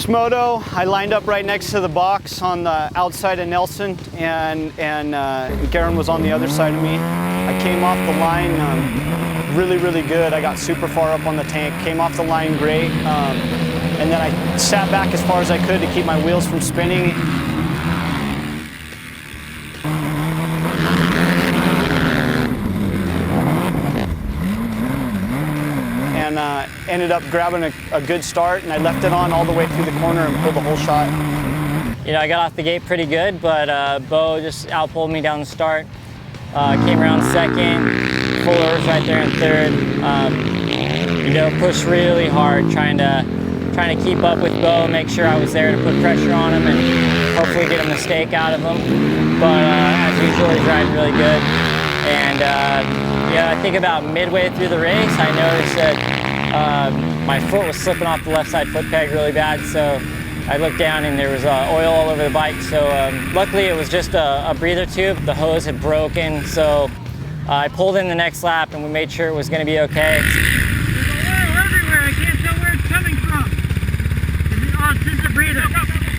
First moto, I lined up right next to the box on the outside of Nelson, and Garen was on the other side of me. I came off the line really good. I got super far up on the tank, came off the line great, and then I sat back as far as I could to keep my wheels from spinning. And ended up grabbing a good start, and I left it on all the way through the corner and pulled the whole shot. You know, I got off the gate pretty good, but Bo just outpulled me down the start. Came around second, Fuller was right there in third. You know, pushed really hard, trying to keep up with Bo, make sure I was there to put pressure on him and hopefully get a mistake out of him. But as usual, he's riding really good. And yeah, I think about midway through the race, I noticed that my foot was slipping off the left side foot peg really bad. So I looked down and there was oil all over the bike. So luckily it was just a breather tube. The hose had broken. So I pulled in the next lap and we made sure it was going to be okay. There's oil everywhere. I can't tell where it's coming from. It's just a breather.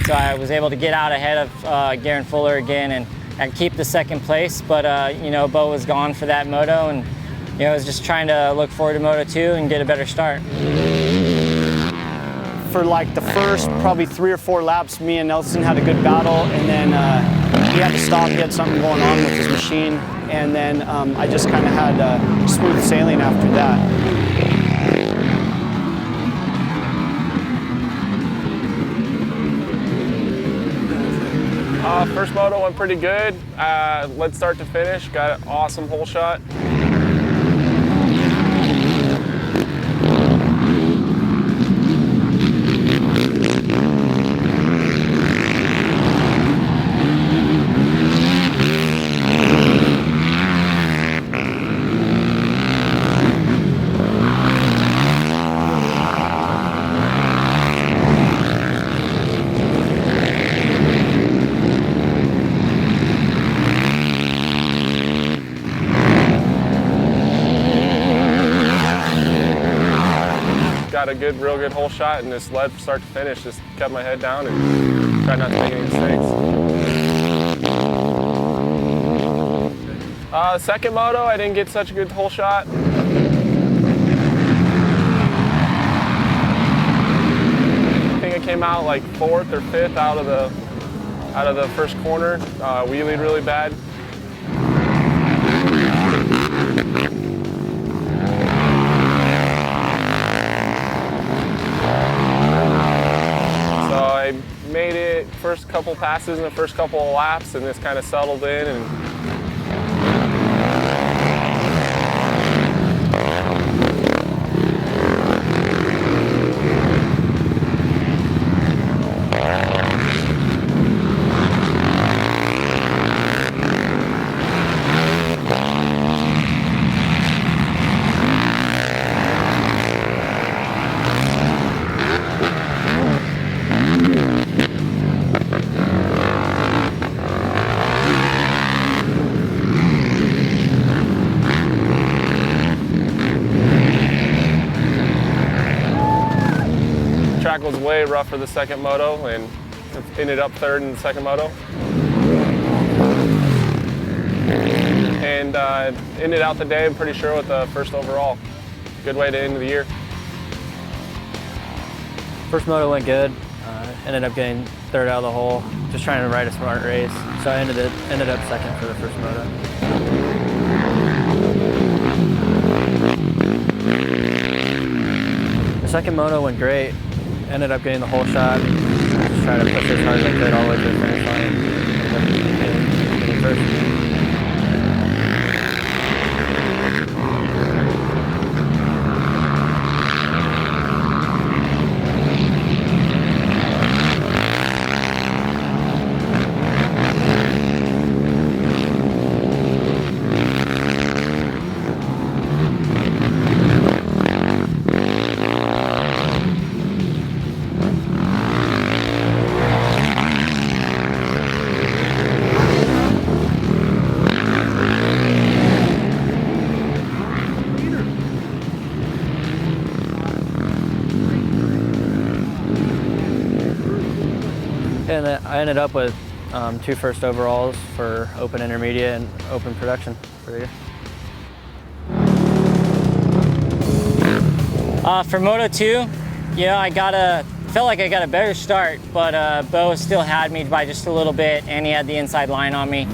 So I was able to get out ahead of Garen Fuller again and keep the second place, but you know, Bo was gone for that moto, and you know, I was just trying to look forward to Moto 2 and get a better start. For like the first probably 3 or 4 laps, me and Nelson had a good battle, and then he had to stop, he had something going on with his machine, and then I just kind of had smooth sailing after that. First moto went pretty good. Led start to finish, got an awesome hole shot. Got a real good hole shot, and just led from start to finish. Just kept my head down and tried not to make any mistakes. Second moto, I didn't get such a good hole shot. I think I came out like 4th or 5th out of the first corner. Wheelied really bad. I made it first couple passes in the first couple of laps and just kind of settled in. And track was way rough for the second moto, and ended up 3rd in the second moto. And ended out the day, I'm pretty sure, with the 1st overall. Good way to end the year. First moto went good. Ended up getting 3rd out of the hole. Just trying to ride a smart race. So I ended up 2nd for the first moto. The second moto went great. Ended up getting the whole shot. Just trying to push as hard as I could all the way to the finish line. Ended up getting first. ended up with 2 first overalls for open intermediate and open production for the year. For Moto2, yeah, felt like I got a better start, but Bo still had me by just a little bit, and he had the inside line on me.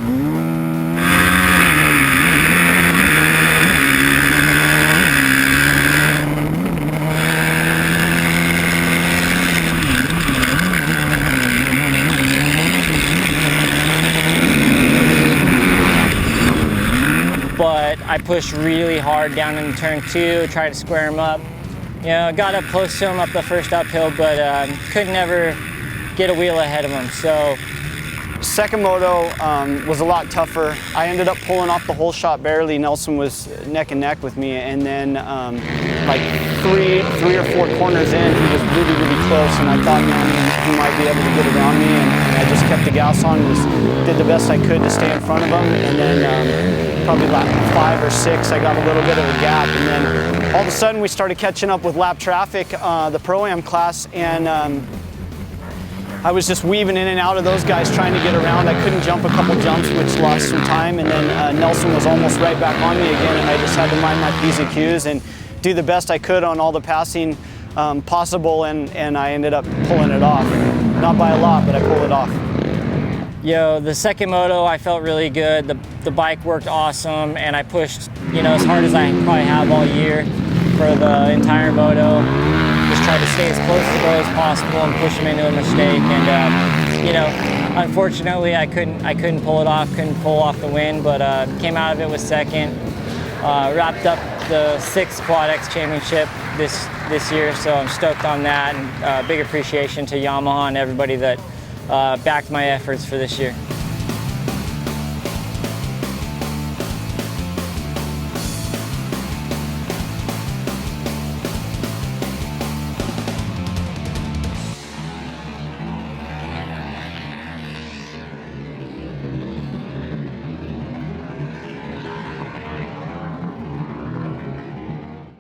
But I pushed really hard down in turn 2, tried to square him up. You know, got up close to him up the first uphill, but couldn't ever get a wheel ahead of him. So, second moto was a lot tougher. I ended up pulling off the whole shot barely. Nelson was neck and neck with me, and then like three or four corners in, he was really, really close, and I thought, man, he might be able to get around me, and I just kept the gas on, did the best I could to stay in front of him, and then probably lap 5 or 6, I got a little bit of a gap, and then all of a sudden we started catching up with lap traffic, the Pro-Am class, and I was just weaving in and out of those guys trying to get around. I couldn't jump a couple jumps, which lost some time, and then Nelson was almost right back on me again, and I just had to mind my P's and Q's and do the best I could on all the passing possible, and I ended up pulling it off. Not by a lot, but I pulled it off. Yo, the second moto, I felt really good. The bike worked awesome, and I pushed, you know, as hard as I probably have all year for the entire moto. Just tried to stay as close to Bo as possible and push him into a mistake. And you know, unfortunately, I couldn't pull it off. Couldn't pull off the win, but came out of it with second. Wrapped up the 6th QuadX Championship this year, so I'm stoked on that. And big appreciation to Yamaha and everybody that backed my efforts for this year.